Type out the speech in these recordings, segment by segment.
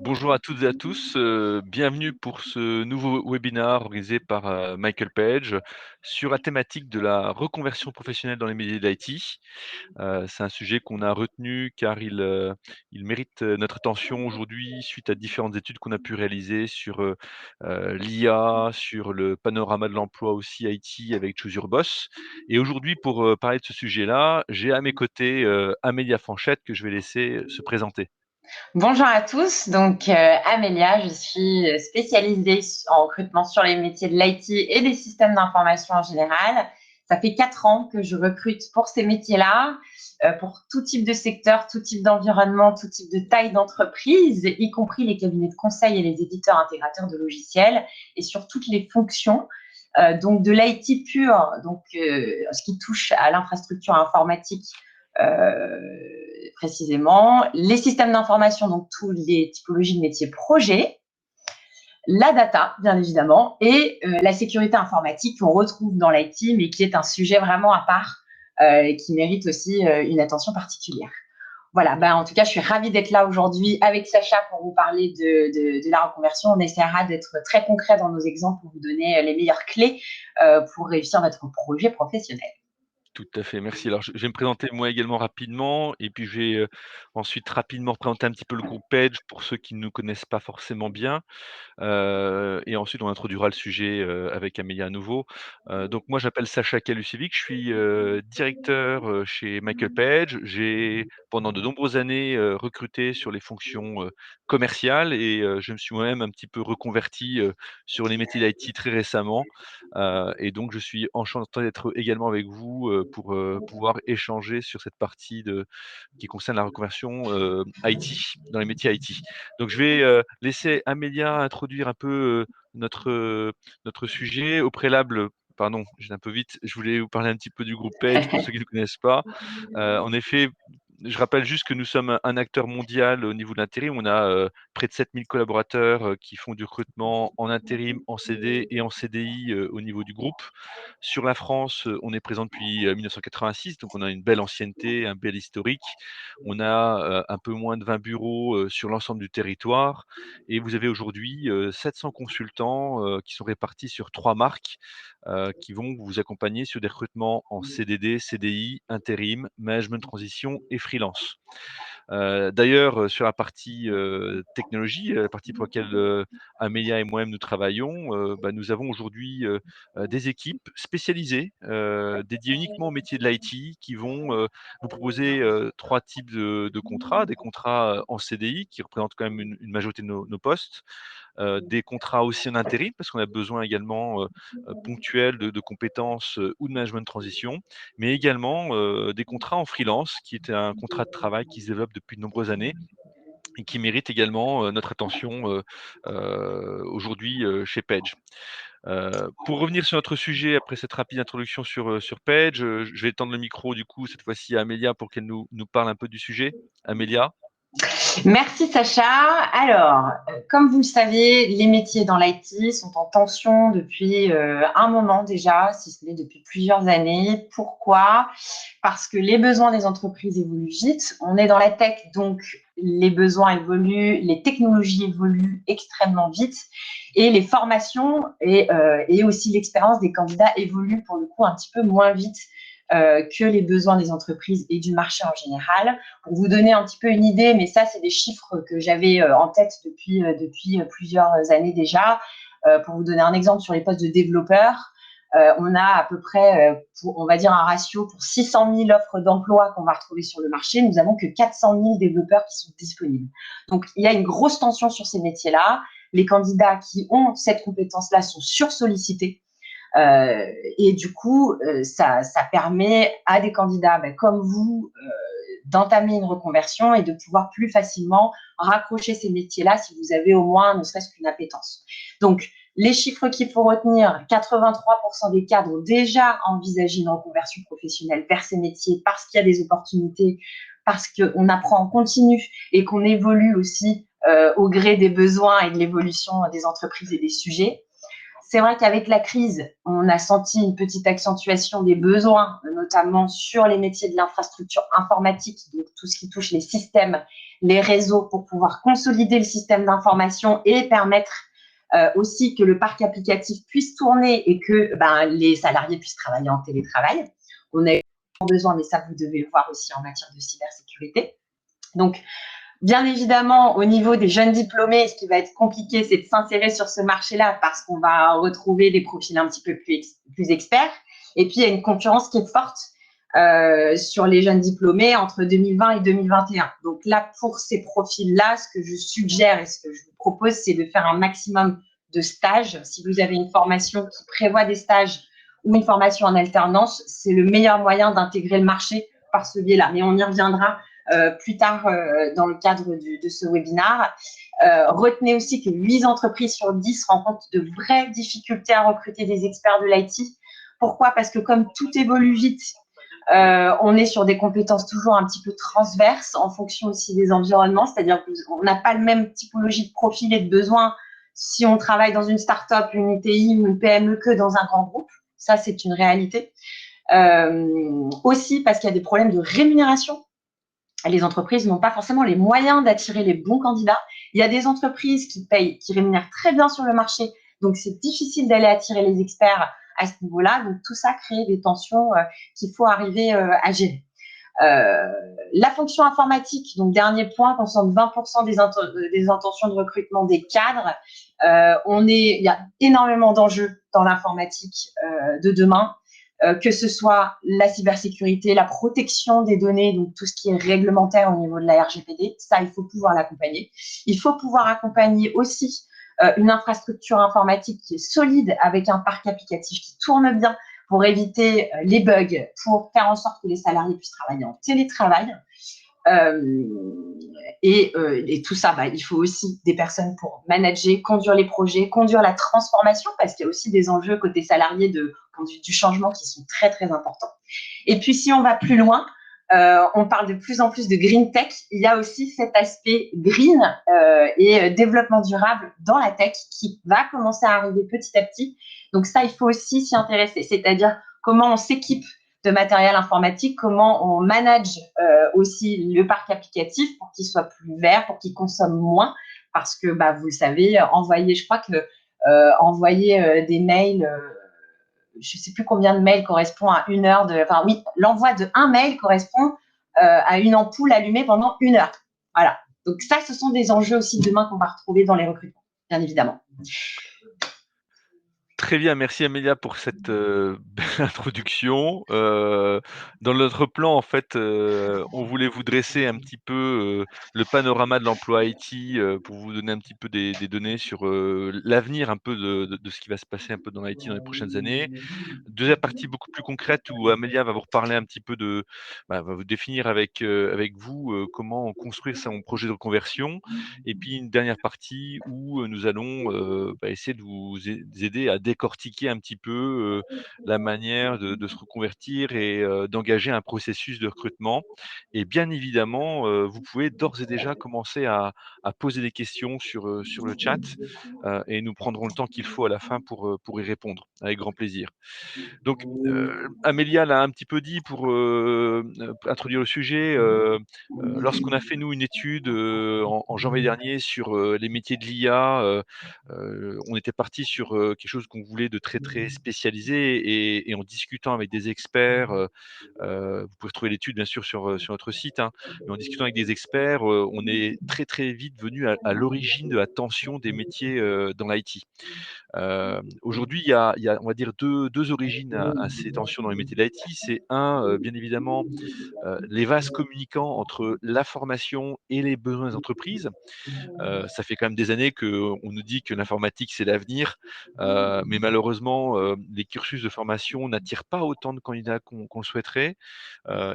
Bonjour à toutes et à tous, bienvenue pour ce nouveau webinaire organisé par, Michael Page sur la thématique de la reconversion professionnelle dans les métiers de l'IT. C'est un sujet qu'on a retenu car il mérite, notre attention aujourd'hui suite à différentes études qu'on a pu réaliser sur, l'IA, sur le panorama de l'emploi aussi IT avec Choose Your Boss. Et aujourd'hui pour, parler de ce sujet-là, j'ai à mes côtés, Amélia Fanchette que je vais laisser se présenter. Bonjour à tous, donc Amélia, je suis spécialisée en recrutement sur les métiers de l'IT et des systèmes d'information en général. Ça fait 4 ans que je recrute pour ces métiers-là, pour tout type de secteur, tout type d'environnement, tout type de taille d'entreprise, y compris les cabinets de conseil et les éditeurs intégrateurs de logiciels, et sur toutes les fonctions. Donc de l'IT pur, donc ce qui touche à l'infrastructure informatique, euh, précisément, les systèmes d'information, donc toutes les typologies de métiers projets, la data, bien évidemment, et la sécurité informatique qu'on retrouve dans l'IT, mais qui est un sujet vraiment à part et qui mérite aussi une attention particulière. Voilà, ben, en tout cas, je suis ravie d'être là aujourd'hui avec Sacha pour vous parler de la reconversion. On essaiera d'être très concret dans nos exemples pour vous donner les meilleures clés pour réussir votre projet professionnel. Tout à fait, merci. Alors je vais me présenter moi également rapidement et puis je vais, ensuite rapidement présenter un petit peu le groupe Edge pour ceux qui ne nous connaissent pas forcément bien. Et ensuite on introduira le sujet, avec Amélia à nouveau. Donc moi j'appelle Sacha Kalusevic, je suis, directeur, chez Michael Page. J'ai pendant de nombreuses années, recruté sur les fonctions, commerciales et je me suis moi-même un petit peu reconverti, sur les métiers d'IT très récemment. Et donc je suis enchanté d'être également avec vous, pour, pouvoir échanger sur cette partie qui concerne la reconversion, IT, dans les métiers IT. Donc je vais, laisser Amélia introduire un peu, notre sujet. Au préalable, pardon, j'ai un peu vite, je voulais vous parler un petit peu du groupe Page pour ceux qui ne connaissent pas. En effet, je rappelle juste que nous sommes un acteur mondial au niveau de l'intérim. On a, près de 7 000 collaborateurs, qui font du recrutement en intérim, en CD et en CDI, au niveau du groupe. Sur la France, on est présent depuis, 1986, donc on a une belle ancienneté, un bel historique. On a, un peu moins de 20 bureaux, sur l'ensemble du territoire et vous avez aujourd'hui, 700 consultants, qui sont répartis sur 3 marques, qui vont vous accompagner sur des recrutements en CDD, CDI, intérim, management transition et freelance. D'ailleurs, sur la partie, technologie, la partie pour laquelle, Amélia et moi-même nous travaillons, nous avons aujourd'hui, des équipes spécialisées, dédiées uniquement au métier de l'IT qui vont, vous proposer, 3 types de contrats. Des contrats, en CDI qui représentent quand même une majorité de nos postes, des contrats aussi en intérim parce qu'on a besoin également, ponctuels de compétences, ou de management de transition, mais également, des contrats en freelance qui est un contrat de travail qui se développe depuis de nombreuses années et qui mérite également, notre attention, aujourd'hui, chez Page. Pour revenir sur notre sujet après cette rapide introduction sur Page, je vais tendre le micro du coup cette fois-ci à Amélia pour qu'elle nous parle un peu du sujet. Amélia? Merci Sacha. Alors, comme vous le savez, les métiers dans l'IT sont en tension depuis un moment déjà, si ce n'est depuis plusieurs années. Pourquoi? Parce que les besoins des entreprises évoluent vite. On est dans la tech, donc les besoins évoluent, les technologies évoluent extrêmement vite et les formations et aussi l'expérience des candidats évoluent pour le coup un petit peu moins vite que les besoins des entreprises et du marché en général. Pour vous donner un petit peu une idée, mais ça, c'est des chiffres que j'avais en tête depuis plusieurs années déjà. Pour vous donner un exemple sur les postes de développeurs, on a à peu près, on va dire un ratio pour 600 000 offres d'emploi qu'on va retrouver sur le marché. Nous n'avons que 400 000 développeurs qui sont disponibles. Donc, il y a une grosse tension sur ces métiers-là. Les candidats qui ont cette compétence-là sont sursollicités. Et du coup, ça permet à des candidats comme vous d'entamer une reconversion et de pouvoir plus facilement raccrocher ces métiers-là si vous avez au moins ne serait-ce qu'une appétence. Donc, les chiffres qu'il faut retenir, 83% des cadres ont déjà envisagé une reconversion professionnelle vers ces métiers parce qu'il y a des opportunités, parce qu'on apprend en continu et qu'on évolue aussi au gré des besoins et de l'évolution des entreprises et des sujets. C'est vrai qu'avec la crise, on a senti une petite accentuation des besoins, notamment sur les métiers de l'infrastructure informatique, donc tout ce qui touche les systèmes, les réseaux, pour pouvoir consolider le système d'information et permettre aussi que le parc applicatif puisse tourner et que les salariés puissent travailler en télétravail. On a besoin, mais ça, vous devez le voir aussi en matière de cybersécurité. Donc, bien évidemment, au niveau des jeunes diplômés, ce qui va être compliqué, c'est de s'insérer sur ce marché-là parce qu'on va retrouver des profils un petit peu plus experts. Et puis, il y a une concurrence qui est forte sur les jeunes diplômés entre 2020 et 2021. Donc là, pour ces profils-là, ce que je suggère et ce que je vous propose, c'est de faire un maximum de stages. Si vous avez une formation qui prévoit des stages ou une formation en alternance, c'est le meilleur moyen d'intégrer le marché par ce biais-là. Mais on y reviendra plus tard dans le cadre de ce webinaire. Retenez aussi que 8 entreprises sur 10 rencontrent de vraies difficultés à recruter des experts de l'IT. Pourquoi? Parce que comme tout évolue vite, on est sur des compétences toujours un petit peu transverses en fonction aussi des environnements, c'est-à-dire qu'on n'a pas le même typologie de profil et de besoins si on travaille dans une start-up, une UTI ou une PME que dans un grand groupe. Ça, c'est une réalité. Aussi parce qu'il y a des problèmes de rémunération. Les entreprises n'ont pas forcément les moyens d'attirer les bons candidats. Il y a des entreprises qui payent, qui rémunèrent très bien sur le marché, donc c'est difficile d'aller attirer les experts à ce niveau-là. Donc tout ça crée des tensions qu'il faut arriver à gérer. La fonction informatique, donc dernier point, consomme 20% des intentions de recrutement des cadres. Il y a énormément d'enjeux dans l'informatique de demain. Que ce soit la cybersécurité, la protection des données, donc tout ce qui est réglementaire au niveau de la RGPD, ça, il faut pouvoir l'accompagner. Il faut pouvoir accompagner aussi une infrastructure informatique qui est solide avec un parc applicatif qui tourne bien pour éviter les bugs, pour faire en sorte que les salariés puissent travailler en télétravail. Et tout ça, il faut aussi des personnes pour manager, conduire les projets, conduire la transformation, parce qu'il y a aussi des enjeux côté salarié de conduite du changement qui sont très, très importants. Et puis, si on va plus loin, on parle de plus en plus de green tech. Il y a aussi cet aspect green et développement durable dans la tech qui va commencer à arriver petit à petit. Donc ça, il faut aussi s'y intéresser, c'est-à-dire comment on s'équipe de matériel informatique, comment on manage aussi le parc applicatif pour qu'il soit plus vert, pour qu'il consomme moins, parce que vous le savez, je crois que envoyer des mails, je ne sais plus combien de mails correspond à 1 heure enfin oui, l'envoi de un mail correspond à une ampoule allumée pendant 1 heure. Voilà. Donc ça, ce sont des enjeux aussi demain qu'on va retrouver dans les recrutements, bien évidemment. Très bien, merci Amélia pour cette, belle introduction. Dans notre plan, en fait, on voulait vous dresser un petit peu, le panorama de l'emploi IT, pour vous donner un petit peu des données sur, l'avenir un peu de ce qui va se passer un peu dans l'IT dans les prochaines années. Deuxième partie beaucoup plus concrète où Amélia va vous reparler un petit peu va vous définir avec vous, comment construire son projet de reconversion. Et puis une dernière partie où, nous allons, essayer de vous aider à décortiquer un petit peu, la manière de se reconvertir et d'engager un processus de recrutement. Et bien évidemment, vous pouvez d'ores et déjà commencer à poser des questions sur le chat, et nous prendrons le temps qu'il faut à la fin pour y répondre, avec grand plaisir. Donc, Amélia l'a un petit peu dit pour, introduire le sujet, lorsqu'on a fait nous une étude, en janvier dernier sur, les métiers de l'IA, on était parti sur, quelque chose qu'on voulait de très, très spécialisé et en discutant avec des experts, vous pouvez retrouver l'étude bien sûr sur notre site, hein, mais en discutant avec des experts, on est très, très vite venu à l'origine de la tension des métiers, dans l'IT. Aujourd'hui, il y a, on va dire deux origines à ces tensions dans les métiers de l'IT. C'est un, bien évidemment, les vases communicants entre la formation et les besoins des entreprises. Ça fait quand même des années qu'on nous dit que l'informatique, c'est l'avenir, mais malheureusement, les cursus de formation n'attirent pas autant de candidats qu'on le souhaiterait,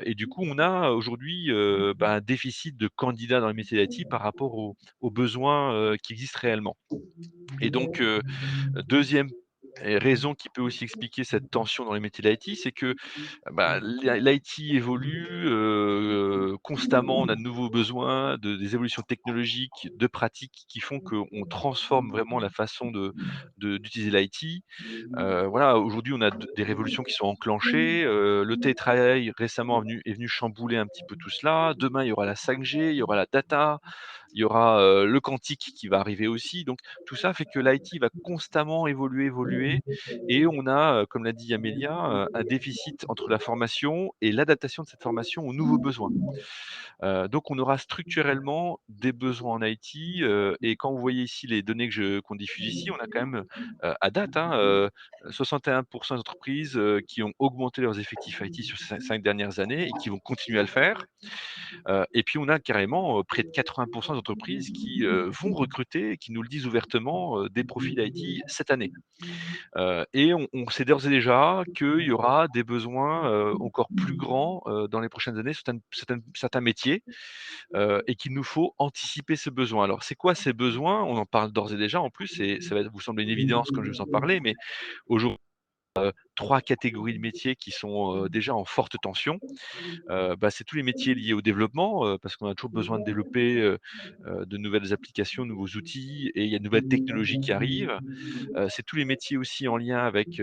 et du coup, on a aujourd'hui, un déficit de candidats dans les métiers d'IT par rapport aux besoins, qui existent réellement. Et donc, 2e et raison qui peut aussi expliquer cette tension dans les métiers de l'IT, c'est que, bah, l'IT évolue, constamment. On a de nouveaux besoins, des évolutions technologiques, de pratiques qui font qu'on transforme vraiment la façon d'utiliser l'IT. Voilà, aujourd'hui, on a des révolutions qui sont enclenchées. Le télétravail récemment est venu chambouler un petit peu tout cela. Demain, il y aura la 5G, il y aura la data, il y aura, le quantique qui va arriver aussi. Donc tout ça fait que l'IT va constamment évoluer et on a, comme l'a dit Amélia, un déficit entre la formation et l'adaptation de cette formation aux nouveaux besoins. Donc on aura structurellement des besoins en IT, et quand vous voyez ici les données qu'on diffuse ici, on a quand même, à date, hein, 61 des entreprises, qui ont augmenté leurs effectifs IT sur ces 5 dernières années et qui vont continuer à le faire. Et puis on a carrément, près de 80 des entreprises qui, vont recruter et qui nous le disent ouvertement, des profils IT cette année. Et on sait d'ores et déjà qu'il y aura des besoins, encore plus grands, dans les prochaines années, certains métiers, et qu'il nous faut anticiper ce besoin. Alors c'est quoi ces besoins? On en parle d'ores et déjà en plus et ça va vous sembler une évidence quand je vais vous en parler, mais aujourd'hui, 3 catégories de métiers qui sont, déjà en forte tension. Bah, c'est tous les métiers liés au développement, parce qu'on a toujours besoin de développer, de nouvelles applications, de nouveaux outils et il y a de nouvelles technologies qui arrivent. C'est tous les métiers aussi en lien avec,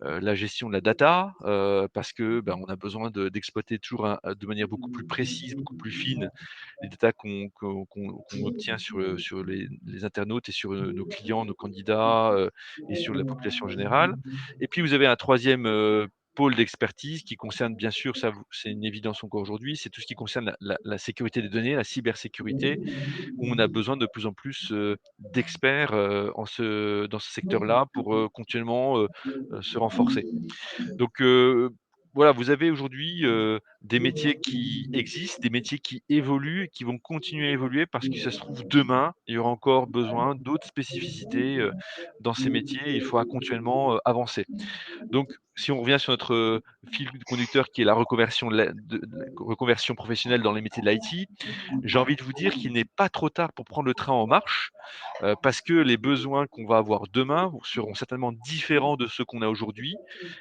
la gestion de la data, parce que, ben, on a besoin d'exploiter toujours de manière beaucoup plus précise, beaucoup plus fine, les datas qu'on obtient sur les internautes et sur, nos clients, nos candidats, et sur la population générale. Et puis vous avez un troisième pôle d'expertise qui concerne bien sûr, ça c'est une évidence encore aujourd'hui, c'est tout ce qui concerne la sécurité des données, la cybersécurité, où on a besoin de plus en plus, d'experts, dans ce secteur-là pour, continuellement, se renforcer. Donc, voilà, vous avez aujourd'hui, des métiers qui existent, des métiers qui évoluent et qui vont continuer à évoluer parce que ça se trouve demain, il y aura encore besoin d'autres spécificités, dans ces métiers et il faudra continuellement, avancer. Donc, si on revient sur notre, fil conducteur qui est la reconversion de la reconversion professionnelle dans les métiers de l'IT, j'ai envie de vous dire qu'il n'est pas trop tard pour prendre le train en marche, parce que les besoins qu'on va avoir demain seront certainement différents de ceux qu'on a aujourd'hui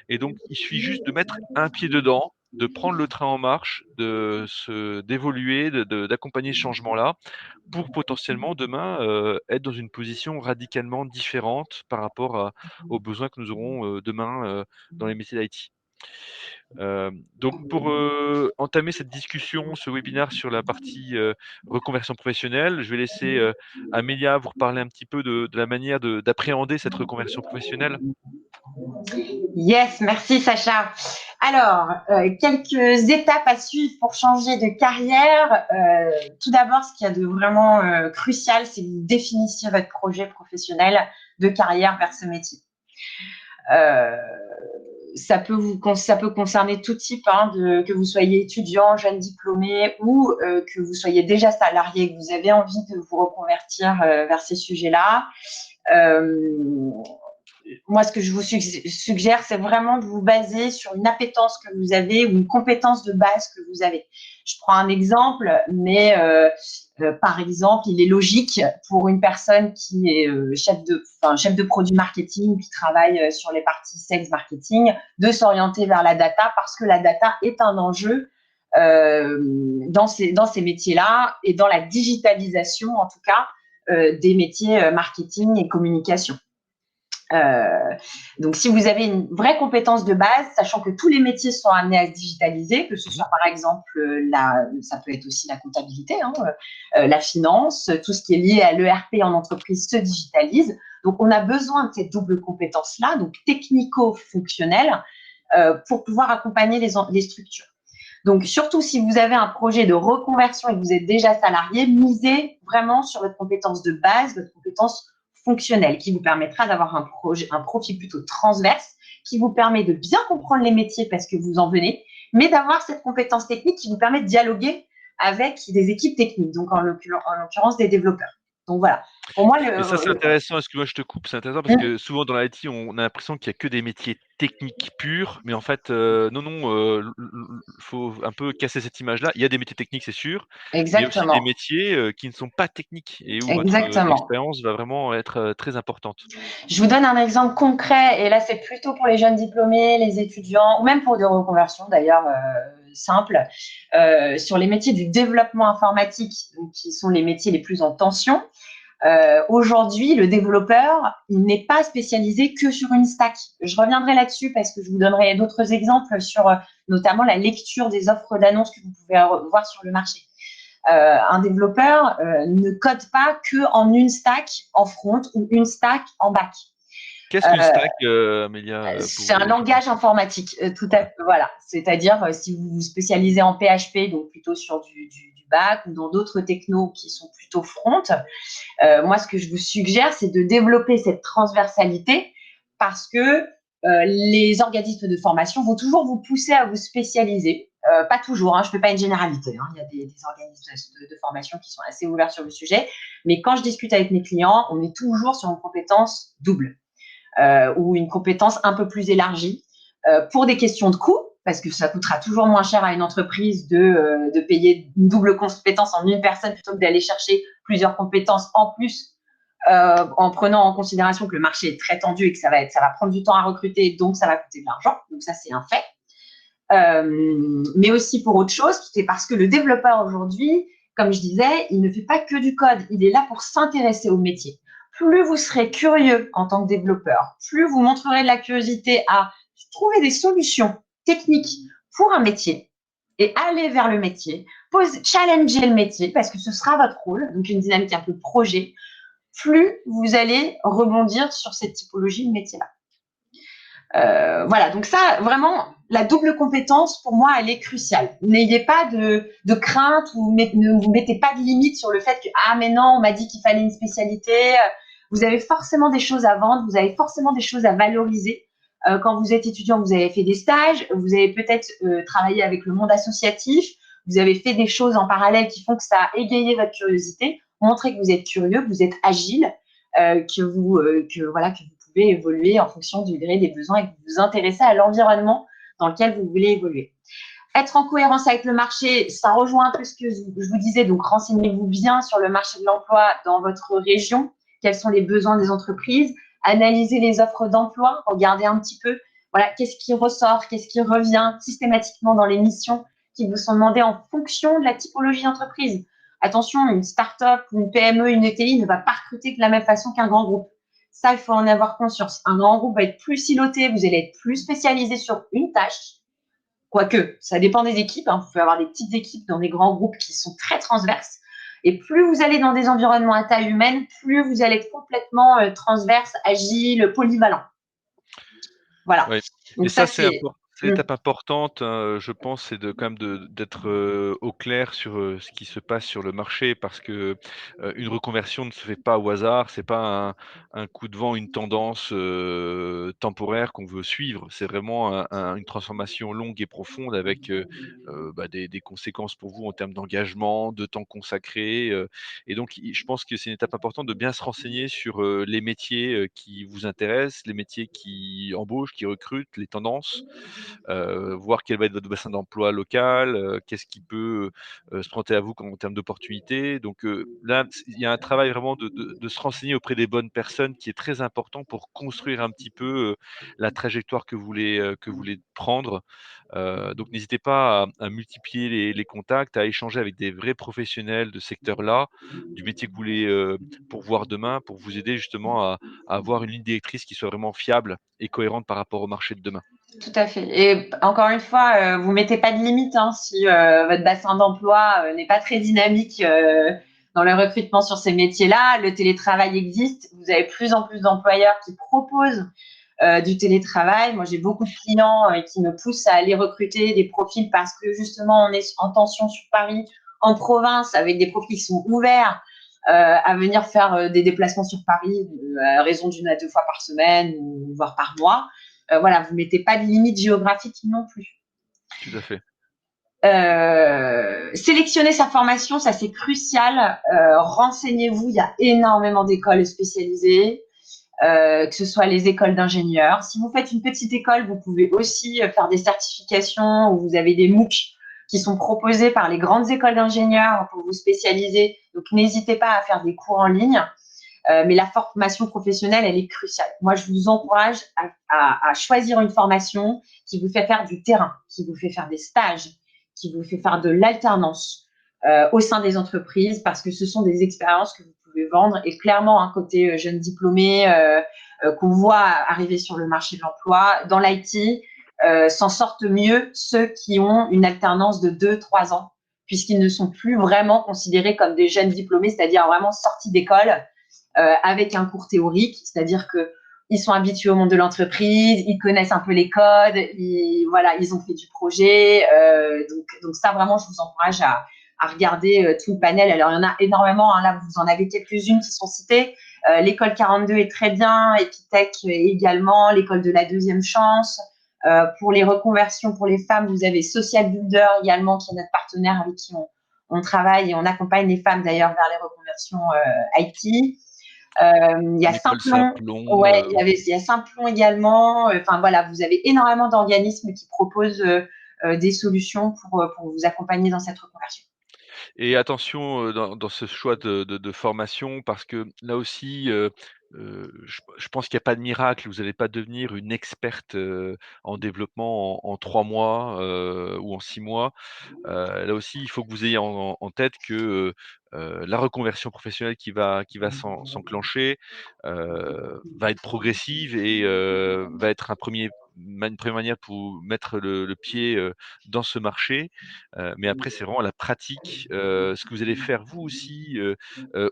et donc il suffit juste de mettre un pied dedans, de prendre le train en marche, d'évoluer, d'accompagner ce changement-là pour potentiellement demain, être dans une position radicalement différente par rapport aux besoins que nous aurons, demain, dans les métiers d'IT. Donc pour, entamer cette discussion, ce webinaire sur la partie, reconversion professionnelle, je vais laisser, Amélia vous reparler un petit peu de la manière d'appréhender cette reconversion professionnelle. Yes, merci Sacha. Alors, quelques étapes à suivre pour changer de carrière. Tout d'abord, ce qu'il y a de vraiment crucial, c'est que vous définissiez votre projet professionnel de carrière vers ce métier. Euh, ça peut concerner tout type, hein, que vous soyez étudiant, jeune diplômé ou que vous soyez déjà salarié et que vous avez envie de vous reconvertir vers ces sujets-là. Moi, ce que je vous suggère, c'est vraiment de vous baser sur une appétence que vous avez ou une compétence de base que vous avez. Je prends un exemple, mais par exemple, il est logique pour une personne qui est chef de produit marketing, qui travaille sur les parties sales marketing, de s'orienter vers la data parce que la data est un enjeu dans ces métiers-là et dans la digitalisation, en tout cas, des métiers marketing et communication. Donc, si vous avez une vraie compétence de base, sachant que tous les métiers sont amenés à se digitaliser, que ce Mmh. soit par exemple ça peut être aussi la comptabilité, hein, la finance, tout ce qui est lié à l'ERP en entreprise se digitalise. Donc, on a besoin de cette double compétence-là, donc technico-fonctionnelle, pour pouvoir accompagner les structures. Donc, surtout si vous avez un projet de reconversion et que vous êtes déjà salarié, misez vraiment sur votre compétence de base, votre compétence fonctionnelle, qui vous permettra d'avoir un profil plutôt transverse, qui vous permet de bien comprendre les métiers parce que vous en venez, mais d'avoir cette compétence technique qui vous permet de dialoguer avec des équipes techniques, donc en l'occurrence des développeurs. Donc voilà, Pour moi, Mais ça, c'est intéressant, excuse-moi, je te coupe, c'est intéressant parce mmh, que souvent dans l'IT, on a l'impression qu'il y a que des métiers techniques purs, mais en fait, non, non, faut un peu casser cette image-là. Il y a des métiers techniques, c'est sûr, mais il y a aussi des exactement, métiers, qui ne sont pas techniques et où votre, exactement. expérience va vraiment être, très importante. Je vous donne un exemple concret et là, c'est plutôt pour les jeunes diplômés, les étudiants ou même pour des reconversions d'ailleurs, simples, sur les métiers du développement informatique, donc qui sont les métiers les plus en tension. Aujourd'hui, le développeur, il n'est pas spécialisé que sur une stack. Je reviendrai là-dessus parce que je vous donnerai d'autres exemples sur, notamment la lecture des offres d'annonces que vous pouvez voir sur le marché. Un développeur ne code pas que en une stack en front ou une stack en back. Qu'est-ce qu'une Euh, stack, Amélia, c'est pour un les gens? langage informatique, tout à Ouais. fait, voilà. C'est-à-dire, si vous vous spécialisez en PHP, donc plutôt sur du back ou dans d'autres technos qui sont plutôt front, moi, ce que je vous suggère, c'est de développer cette transversalité parce que les organismes de formation vont toujours vous pousser à vous spécialiser. Pas toujours, hein, je ne fais pas une généralité. Hein, il y a des organismes de formation qui sont assez ouverts sur le sujet. Mais quand je discute avec mes clients, on est toujours sur une compétence double ou une compétence un peu plus élargie pour des questions de coût, parce que ça coûtera toujours moins cher à une entreprise de payer une double compétence en une personne plutôt que d'aller chercher plusieurs compétences en plus en prenant en considération que le marché est très tendu et que ça va prendre du temps à recruter, donc ça va coûter de l'argent. Donc ça, c'est un fait. Mais aussi pour autre chose, c'est parce que le développeur aujourd'hui, comme je disais, il ne fait pas que du code, il est là pour s'intéresser au métier. Plus vous serez curieux en tant que développeur, plus vous montrerez de la curiosité à trouver des solutions techniques pour un métier et aller vers le métier, challenger le métier parce que ce sera votre rôle, donc une dynamique un peu projet, plus vous allez rebondir sur cette typologie de métier-là. Voilà, donc ça, vraiment, la double compétence, pour moi, elle est cruciale. N'ayez pas de crainte ou ne vous mettez pas de limite sur le fait que, ah, mais non, on m'a dit qu'il fallait une spécialité. Vous avez forcément des choses à vendre, vous avez forcément des choses à valoriser. Quand vous êtes étudiant, vous avez fait des stages, vous avez peut-être travaillé avec le monde associatif, vous avez fait des choses en parallèle qui font que ça a égayé votre curiosité. Montrez que vous êtes curieux, que vous êtes agile, que vous pouvez évoluer en fonction du gré des besoins et que vous vous intéressez à l'environnement dans lequel vous voulez évoluer. Être en cohérence avec le marché, ça rejoint un peu ce que je vous disais, donc renseignez-vous bien sur le marché de l'emploi dans votre région, quels sont les besoins des entreprises, analysez les offres d'emploi, regardez un petit peu, voilà, qu'est-ce qui ressort, qu'est-ce qui revient systématiquement dans les missions qui vous sont demandées en fonction de la typologie d'entreprise. Attention, une start-up, une PME, une ETI ne va pas recruter de la même façon qu'un grand groupe. Ça, il faut en avoir conscience. Un grand groupe va être plus siloté, vous allez être plus spécialisé sur une tâche, quoique ça dépend des équipes. Hein. Vous pouvez avoir des petites équipes dans des grands groupes qui sont très transverses. Et plus vous allez dans des environnements à taille humaine, plus vous allez être complètement transverse, agile, polyvalent. Voilà. Ouais, mais Donc ça, ça, c'est c'est… c'est l'étape importante, je pense, c'est de quand même d'être, au clair sur, ce qui se passe sur le marché parce que, une reconversion ne se fait pas au hasard. C'est pas un coup de vent, une tendance, temporaire qu'on veut suivre. C'est vraiment une transformation longue et profonde avec, bah, des conséquences pour vous en termes d'engagement, de temps consacré, et donc je pense que c'est une étape importante de bien se renseigner sur, les métiers, qui vous intéressent, les métiers qui embauchent, qui recrutent, les tendances, voir quel va être votre bassin d'emploi local, qu'est-ce qui peut, se présenter à vous en termes d'opportunités. Donc, là, il y a un travail vraiment de se renseigner auprès des bonnes personnes qui est très important pour construire un petit peu, la trajectoire que vous voulez prendre. Donc n'hésitez pas à multiplier les contacts, à échanger avec des vrais professionnels de ce secteur-là, du métier que vous voulez, pourvoir demain, pour vous aider justement à avoir une ligne directrice qui soit vraiment fiable et cohérente par rapport au marché de demain. tout à fait. Et encore une fois, vous mettez pas de limite hein, si votre bassin d'emploi n'est pas très dynamique dans le recrutement sur ces métiers-là. Le télétravail existe. Vous avez de plus en plus d'employeurs qui proposent du télétravail. Moi, j'ai beaucoup de clients qui me poussent à aller recruter des profils parce que justement, on est en tension sur Paris, en province, avec des profils qui sont ouverts à venir faire des déplacements sur Paris à raison d'une à deux fois par semaine ou voire par mois. Voilà, vous ne mettez pas de limite géographique non plus. Tout à fait. Sélectionner sa formation, ça c'est crucial. Renseignez-vous, il y a énormément d'écoles spécialisées, que ce soit les écoles d'ingénieurs. Si vous faites une petite école, vous pouvez aussi faire des certifications où vous avez des MOOC qui sont proposés par les grandes écoles d'ingénieurs pour vous spécialiser. Donc n'hésitez pas à faire des cours en ligne. Mais la formation professionnelle, elle est cruciale. Moi, je vous encourage à choisir une formation qui vous fait faire du terrain, qui vous fait faire des stages, qui vous fait faire de l'alternance au sein des entreprises, parce que ce sont des expériences que vous pouvez vendre. Et clairement, un côté jeune diplômé qu'on voit arriver sur le marché de l'emploi, dans l'IT, s'en sortent mieux ceux qui ont une alternance de 2-3 ans, puisqu'ils ne sont plus vraiment considérés comme des jeunes diplômés, c'est-à-dire vraiment sortis d'école avec un cours théorique, c'est-à-dire que ils sont habitués au monde de l'entreprise, ils connaissent un peu les codes, ils ont fait du projet. Donc ça, vraiment, je vous encourage à regarder tout le panel. Alors, il y en a énormément. Hein, là, vous en avez quelques-unes qui sont citées. L'école 42 est très bien, Epitech également, l'école de la deuxième chance. Pour les reconversions pour les femmes, vous avez Social Builder également, qui est notre partenaire avec qui on travaille et on accompagne les femmes d'ailleurs vers les reconversions IT. Il y a L'école Simplon, Simplon, ouais, il y a Simplon également. Enfin voilà, vous avez énormément d'organismes qui proposent des solutions pour vous accompagner dans cette reconversion. et attention, dans ce choix de formation parce que là aussi, je pense qu'il y a pas de miracle. Vous allez pas devenir une experte, en développement en 3 mois, ou en 6 mois. Là aussi, il faut que vous ayez en tête que, la reconversion professionnelle qui va s'enclencher, va être progressive et va être une première manière pour mettre le pied, dans ce marché. Mais après, c'est vraiment la pratique, ce que vous allez faire vous aussi,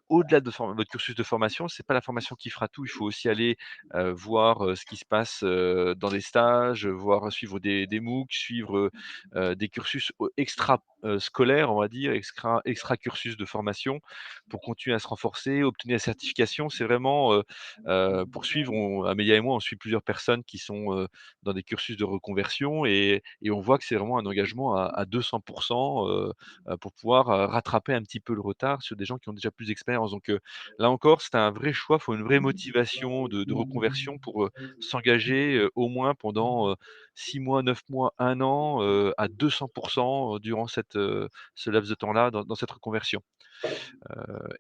au-delà de votre cursus de formation. C'est pas la formation qui fera tout. Il faut aussi aller, voir, ce qui se passe, dans des stages, voir suivre des MOOC, suivre, des cursus extra, scolaires, on va dire, extra cursus de formation pour continuer à se renforcer, obtenir la certification. C'est vraiment, poursuivre. Amélia et moi, on suit plusieurs personnes qui sont, dans des cursus de reconversion et on voit que c'est vraiment un engagement à 200 pour pouvoir, rattraper un petit peu le retard sur des gens qui ont déjà plus d'expérience. Donc, là encore, c'est un vrai choix, il faut une vraie motivation de reconversion pour, s'engager, au moins pendant, 6 mois, 9 mois, 1 an, à 200 durant ce laps de temps-là dans cette reconversion.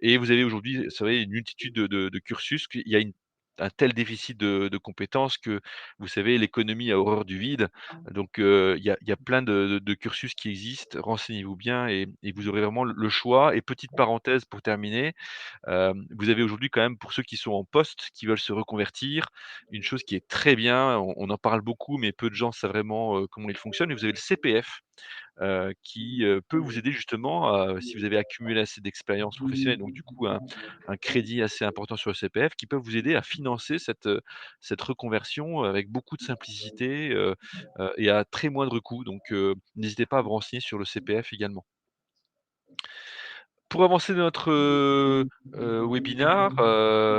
Et vous avez aujourd'hui, c'est vrai, une multitude de cursus, qu'il y a un tel déficit de compétences que, vous savez, l'économie a horreur du vide. Donc, il y a plein de cursus qui existent. Renseignez-vous bien et vous aurez vraiment le choix. Et petite parenthèse pour terminer, vous avez aujourd'hui quand même, pour ceux qui sont en poste, qui veulent se reconvertir, une chose qui est très bien, on en parle beaucoup, mais peu de gens savent vraiment, comment il fonctionne. Et vous avez le CPF, qui, peut vous aider justement si vous avez accumulé assez d'expérience professionnelle, donc du coup un crédit assez important sur le CPF, qui peut vous aider à financer cette reconversion avec beaucoup de simplicité, et à très moindre coût. Donc, n'hésitez pas à vous renseigner sur le CPF également. Pour avancer dans notre, webinar,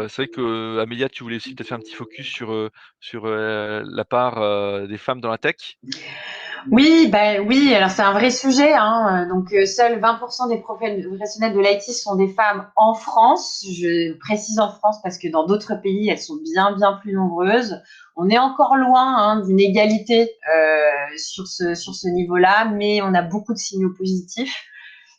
c'est vrai que, Amélia, tu voulais aussi peut-être faire un petit focus sur, la part, des femmes dans la tech? Oui, ben oui, alors c'est un vrai sujet, hein. Donc, seuls 20% des professionnels de l'IT sont des femmes en France. Je précise en France parce que dans d'autres pays, elles sont bien, bien plus nombreuses. On est encore loin, hein, d'une égalité sur ce niveau-là, mais on a beaucoup de signaux positifs.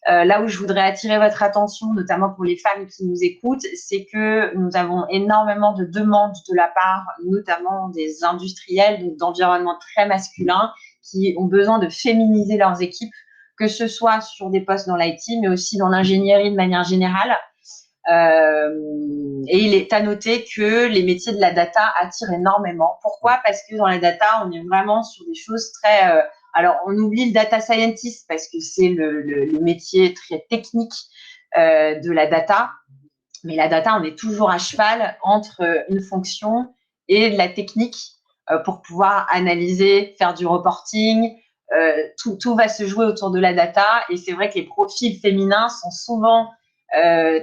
Là où je voudrais attirer votre attention, notamment pour les femmes qui nous écoutent, c'est que nous avons énormément de demandes de la part, notamment des industriels, donc d'environnements très masculins, qui ont besoin de féminiser leurs équipes, que ce soit sur des postes dans l'IT, mais aussi dans l'ingénierie de manière générale. Et il est à noter que les métiers de la data attirent énormément. Pourquoi? Parce que dans la data, on est vraiment sur des choses très. Alors, on oublie le data scientist parce que c'est le métier très technique de la data. Mais la data, on est toujours à cheval entre une fonction et de la technique pour pouvoir analyser, faire du reporting. Tout va se jouer autour de la data. Et c'est vrai que les profils féminins sont souvent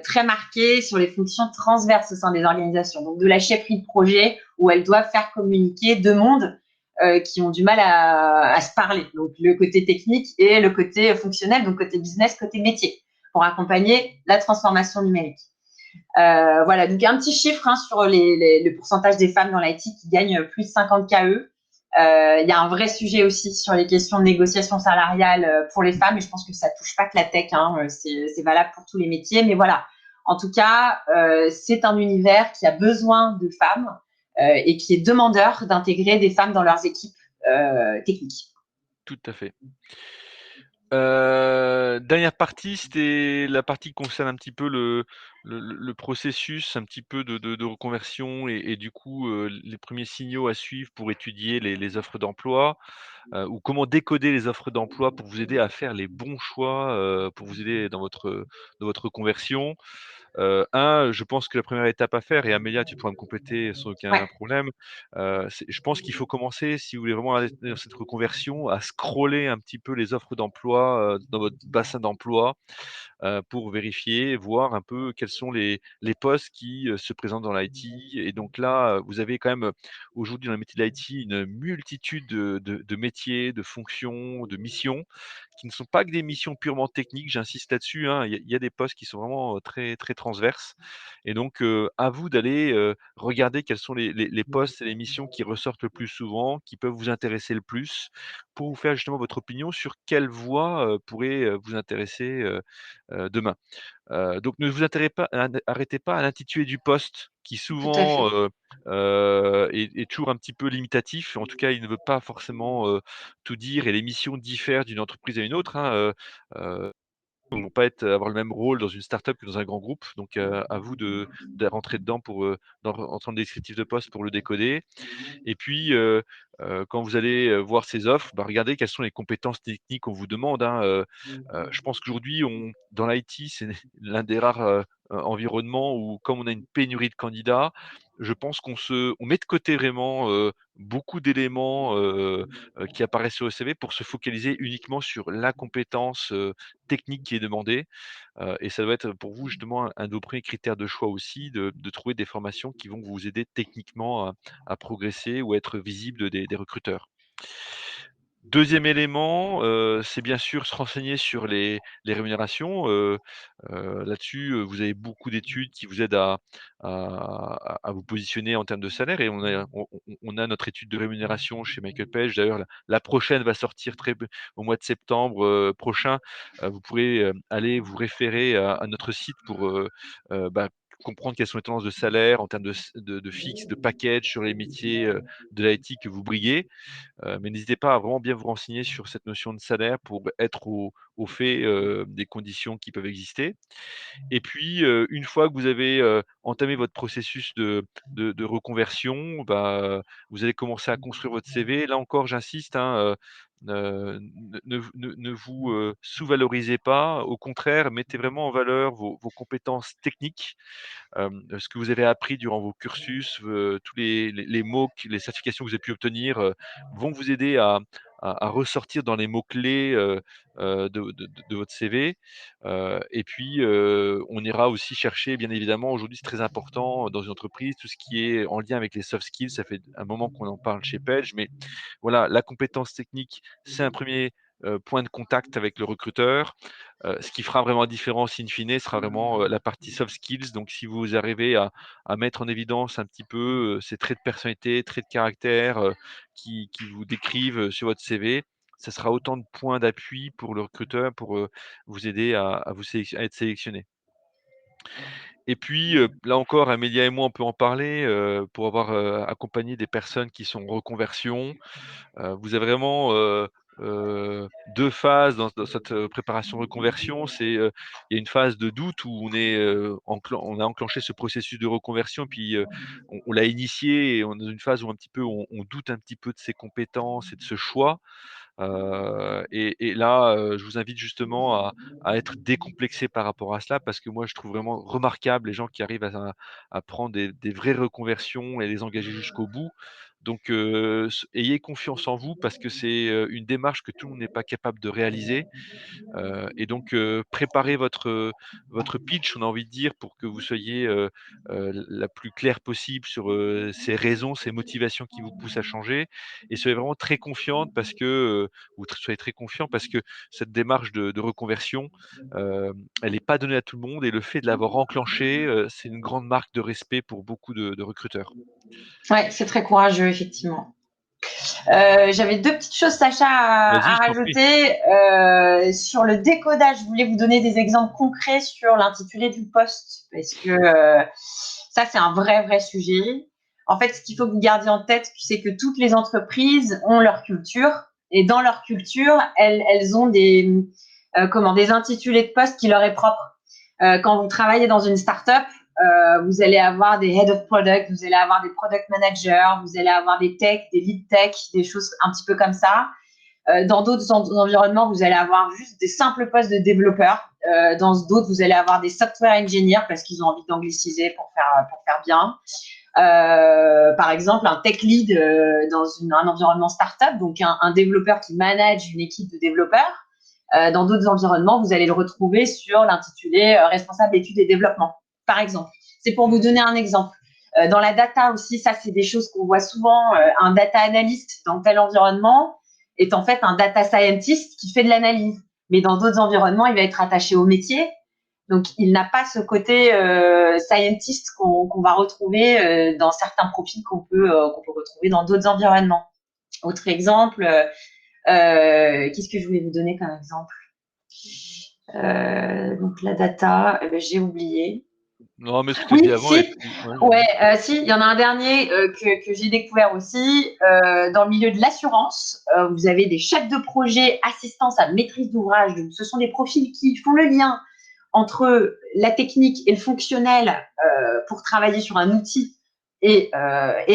très marqués sur les fonctions transverses au sein des organisations. Donc, de la chefferie de projet où elles doivent faire communiquer deux mondes, qui ont du mal à se parler. Donc le côté technique et le côté fonctionnel, donc côté business, côté métier, pour accompagner la transformation numérique. Voilà, donc un petit chiffre sur le pourcentage des femmes dans l'IT qui gagnent plus de 50 KE. Il y a un vrai sujet aussi sur les questions de négociation salariale pour les femmes, et je pense que ça touche pas que la tech, c'est valable pour tous les métiers, mais voilà. En tout cas, c'est un univers qui a besoin de femmes et qui est demandeur d'intégrer des femmes dans leurs équipes techniques. Tout à fait. Dernière partie, c'était la partie qui concerne un petit peu le processus un petit peu de reconversion et du coup, les premiers signaux à suivre pour étudier les offres d'emploi, ou comment décoder les offres d'emploi pour vous aider à faire les bons choix, pour vous aider dans votre conversion. 1, je pense que la première étape à faire et Amélia, tu pourras me compléter sans aucun Ouais, problème, c'est je pense qu'il faut commencer, si vous voulez vraiment aller dans cette reconversion, à scroller un petit peu les offres d'emploi, dans votre bassin d'emploi, pour vérifier, voir un peu quels sont les postes qui, se présentent dans l'IT et donc là, vous avez quand même, aujourd'hui dans le métier de l'IT, une multitude de métiers, de fonctions, de missions qui ne sont pas que des missions purement techniques, j'insiste là-dessus, hein. Il y a des postes qui sont vraiment, très très transverses et donc à vous d'aller, regarder quels sont les postes et les missions qui ressortent le plus souvent, qui peuvent vous intéresser le plus, pour vous faire justement votre opinion sur quelle voie, pourrait, vous intéresser, demain. Donc ne vous arrêtez pas à l'intitulé du poste qui tout à souvent, fait. est toujours un petit peu limitatif. En tout cas, il ne veut pas forcément, tout dire et les missions diffèrent d'une entreprise à une autre, hein, ils vont pas avoir le même rôle dans une start-up que dans un grand groupe. Donc, à vous de rentrer dedans pour, entendre le descriptif de poste pour le décoder. Et puis, quand vous allez, voir ces offres, bah, regardez quelles sont les compétences techniques qu'on vous demande, hein, je pense qu'aujourd'hui, dans l'IT, c'est l'un des rares, environnements où comme on a une pénurie de candidats, je pense on met de côté vraiment, beaucoup d'éléments, qui apparaissent sur le CV pour se focaliser uniquement sur la compétence, technique qui est demandée. Et ça doit être pour vous justement un de vos premiers critères de choix aussi, de trouver des formations qui vont vous aider techniquement à progresser ou être visible des recruteurs. Deuxième élément, c'est bien sûr se renseigner sur les rémunérations, là-dessus, vous avez beaucoup d'études qui vous aident à vous positionner en termes de salaire et on a notre étude de rémunération chez Michael Page. D'ailleurs, la prochaine va sortir au mois de septembre, prochain. Vous pourrez, aller vous référer à notre site pour, bah, comprendre quelles sont les tendances de salaire en termes de fixe, de package sur les métiers, de l'IT que vous brillez. Mais n'hésitez pas à vraiment bien vous renseigner sur cette notion de salaire pour être au fait, des conditions qui peuvent exister. Et puis, une fois que vous avez, entamé votre processus de reconversion, bah, vous allez commencer à construire votre CV. Là encore, j'insiste, hein, ne vous, sous-valorisez pas. Au contraire, mettez vraiment en valeur vos compétences techniques, ce que vous avez appris durant vos cursus, tous les mots, les certifications que vous avez pu obtenir, vont vous aider à ressortir dans les mots-clés, de votre CV. Et puis, on ira aussi chercher, bien évidemment, aujourd'hui, c'est très important dans une entreprise, tout ce qui est en lien avec les soft skills. Ça fait un moment qu'on en parle chez Page, mais voilà, la compétence technique, c'est un premier point de contact avec le recruteur. Ce qui fera vraiment la différence in fine sera vraiment, la partie soft skills. Donc si vous arrivez à mettre en évidence un petit peu, ces traits de personnalité, traits de caractère, qui vous décrivent, sur votre CV, ça sera autant de points d'appui pour le recruteur pour, vous aider à être sélectionné. Et puis, là encore, Amélia et moi, on peut en parler, pour avoir, accompagné des personnes qui sont en reconversion. Vous avez vraiment, 2 phases dans cette, préparation reconversion. Il y a une phase de doute où on a enclenché ce processus de reconversion, puis, on l'a initié et on est dans une phase où un petit peu on doute un petit peu de ses compétences et de ce choix. Et là, je vous invite justement à être décomplexé par rapport à cela parce que moi, je trouve vraiment remarquable les gens qui arrivent à prendre des vraies reconversions et les engager jusqu'au bout. Donc ayez confiance en vous parce que c'est, une démarche que tout le monde n'est pas capable de réaliser. Et donc préparez votre pitch, on a envie de dire, pour que vous soyez, la plus claire possible sur, ces raisons, ces motivations qui vous poussent à changer et soyez vraiment très confiante parce que, soyez très confiant parce que cette démarche de reconversion, elle n'est pas donnée à tout le monde et le fait de l'avoir enclenchée, c'est une grande marque de respect pour beaucoup de recruteurs. Ouais, c'est très courageux, effectivement. J'avais 2 petites choses, Sacha, Vas-y, à je t'en prie. rajouter. Sur le décodage, je voulais vous donner des exemples concrets sur l'intitulé du poste parce que, ça, c'est un vrai, vrai sujet. En fait, ce qu'il faut que vous gardiez en tête, c'est que toutes les entreprises ont leur culture et dans leur culture, elles ont des intitulés de poste qui leur est propre. Quand vous travaillez dans une start-up, vous allez avoir des head of product, vous allez avoir des product managers, vous allez avoir des tech, des lead tech, des choses un petit peu comme ça. Dans d'autres environnements, vous allez avoir juste des simples postes de développeurs. Dans d'autres, vous allez avoir des software engineers parce qu'ils ont envie d'angliciser pour faire bien. Par exemple, un tech lead dans un environnement startup, donc un développeur qui manage une équipe de développeurs. Dans d'autres environnements, vous allez le retrouver sur l'intitulé responsable études et développement, par exemple. C'est pour vous donner un exemple. Dans la data aussi, ça, c'est des choses qu'on voit souvent. Un data analyst dans tel environnement est en fait un data scientist qui fait de l'analyse. Mais dans d'autres environnements, il va être attaché au métier. Donc, il n'a pas ce côté scientist qu'on va retrouver dans certains profils qu'on peut retrouver dans d'autres environnements. Autre exemple, qu'est-ce que je voulais vous donner comme exemple? Donc la data, eh ben, j'ai oublié. Non, mais ce que tu as dit Oui, avant et si, puis ouais, ouais, vas-y. si, il y en a un dernier que j'ai découvert aussi. Dans le milieu de l'assurance, vous avez des chefs de projet, assistance à maîtrise d'ouvrage. Donc, ce sont des profils qui font le lien entre la technique et le fonctionnel pour travailler sur un outil et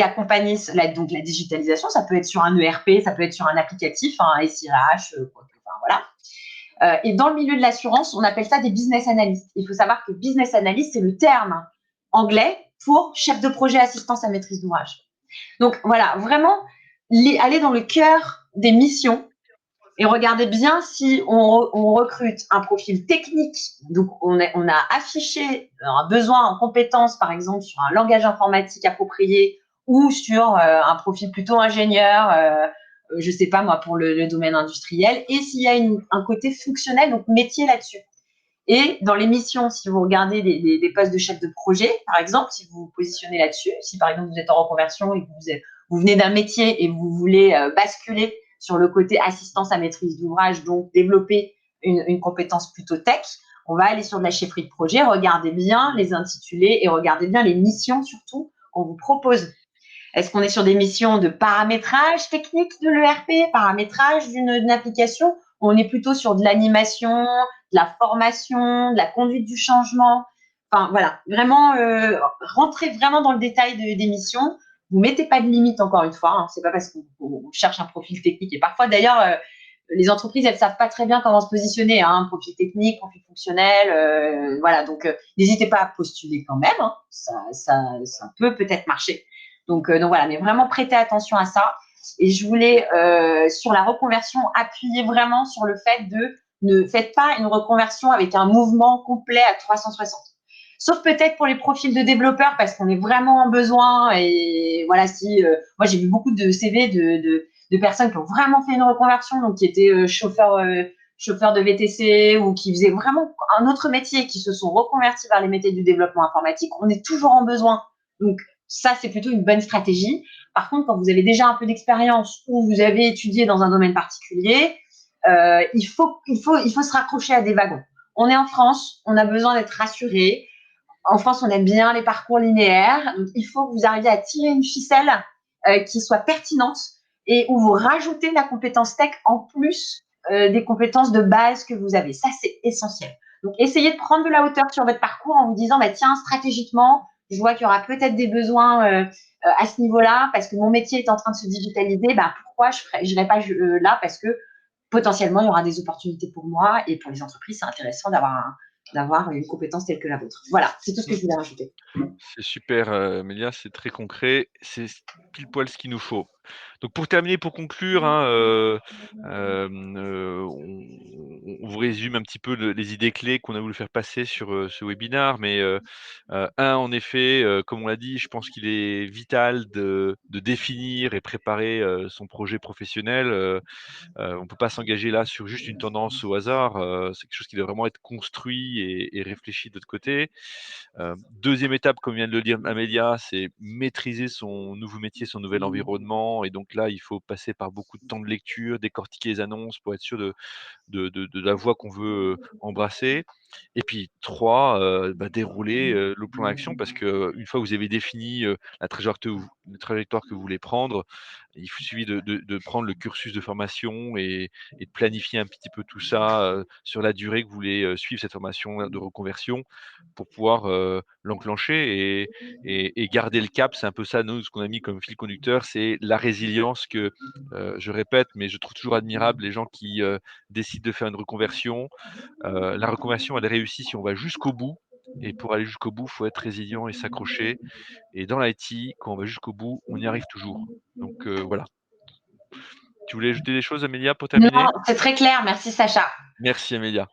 accompagner donc la digitalisation. Ça peut être sur un ERP, ça peut être sur un applicatif, un SIRH, enfin, voilà. Et dans le milieu de l'assurance, on appelle ça des business analysts. Il faut savoir que business analyst, c'est le terme anglais pour chef de projet assistance à maîtrise d'ouvrage. Donc voilà, vraiment, aller dans le cœur des missions et regardez bien si on recrute un profil technique. Donc on a affiché un besoin en compétences, par exemple, sur un langage informatique approprié ou sur un profil plutôt ingénieur, je sais pas moi, pour le domaine industriel. Et s'il y a un côté fonctionnel, donc métier là-dessus. Et dans l'émission, si vous regardez des postes de chef de projet, par exemple, si vous vous positionnez là-dessus, si par exemple vous êtes en reconversion et que vous venez d'un métier et vous voulez basculer sur le côté assistance à maîtrise d'ouvrage, donc développer une compétence plutôt tech, on va aller sur de la chefferie de projet, regardez bien les intitulés et regardez bien les missions surtout qu'on vous propose. Est-ce qu'on est sur des missions de paramétrage technique de l'ERP, paramétrage d'une application? On est plutôt sur de l'animation, de la formation, de la conduite du changement. Enfin, voilà, vraiment, rentrez vraiment dans le détail des missions. Vous mettez pas de limite, encore une fois. Hein. C'est pas parce qu'on cherche un profil technique. Et parfois, d'ailleurs, les entreprises, elles savent pas très bien comment se positionner. Hein, profil technique, profil fonctionnel. Voilà, donc n'hésitez pas à postuler quand même. Hein. Ça peut peut-être marcher. Donc voilà, mais vraiment prêtez attention à ça. Et je voulais, sur la reconversion, appuyer vraiment sur le fait de ne faites pas une reconversion avec un mouvement complet à 360. Sauf peut-être pour les profils de développeurs parce qu'on est vraiment en besoin. Et voilà, si moi j'ai vu beaucoup de CV de personnes qui ont vraiment fait une reconversion, donc qui étaient chauffeurs de VTC ou qui faisaient vraiment un autre métier, qui se sont reconvertis vers les métiers du développement informatique. On est toujours en besoin. Donc ça, c'est plutôt une bonne stratégie. Par contre, quand vous avez déjà un peu d'expérience ou vous avez étudié dans un domaine particulier, il faut se raccrocher à des wagons. On est en France, on a besoin d'être rassuré. En France, on aime bien les parcours linéaires. Donc, il faut que vous arriviez à tirer une ficelle qui soit pertinente et où vous rajoutez la compétence tech en plus des compétences de base que vous avez. Ça, c'est essentiel. Donc, essayez de prendre de la hauteur sur votre parcours en vous disant, bah, tiens, stratégiquement, je vois qu'il y aura peut-être des besoins à ce niveau-là parce que mon métier est en train de se digitaliser. Bah, pourquoi je n'irai pas là? Parce que potentiellement, il y aura des opportunités pour moi et pour les entreprises, c'est intéressant d'avoir une compétence telle que la vôtre. Voilà, c'est tout ce que Mmh. je voulais rajouter. C'est super, Mélia, c'est très concret. pile poil ce qu'il nous faut. Donc pour terminer, pour conclure, hein, on vous résume un petit peu les idées clés qu'on a voulu faire passer sur, ce webinaire, mais 1 en effet, comme on l'a dit, je pense qu'il est vital de définir et préparer, son projet professionnel, on peut pas s'engager là sur juste une tendance au hasard, c'est quelque chose qui doit vraiment être construit et réfléchi de l'autre côté. 2e étape, comme vient de le dire Amélia, c'est maîtriser son nouveau métier, son nouvel environnement et donc là, il faut passer par beaucoup de temps de lecture, décortiquer les annonces pour être sûr de la voie qu'on veut, embrasser et puis 3, dérouler, le plan d'action parce qu'une fois que vous avez défini, la trajectoire que vous voulez prendre, il vous suffit de prendre le cursus de formation et de planifier un petit peu tout ça, sur la durée que vous voulez, suivre cette formation de reconversion pour pouvoir, l'enclencher et garder le cap. C'est un peu ça, nous, ce qu'on a mis comme fil conducteur, c'est la résilience que, je répète, mais je trouve toujours admirable les gens qui, décident de faire une reconversion. La reconversion, elle est réussie si on va jusqu'au bout et pour aller jusqu'au bout, il faut être résilient et s'accrocher et dans l'IT, quand on va jusqu'au bout, on y arrive toujours. Donc voilà. Tu voulais ajouter des choses, Amélia, pour Non, terminer? c'est très clair. Merci, Sacha. Merci, Amélia.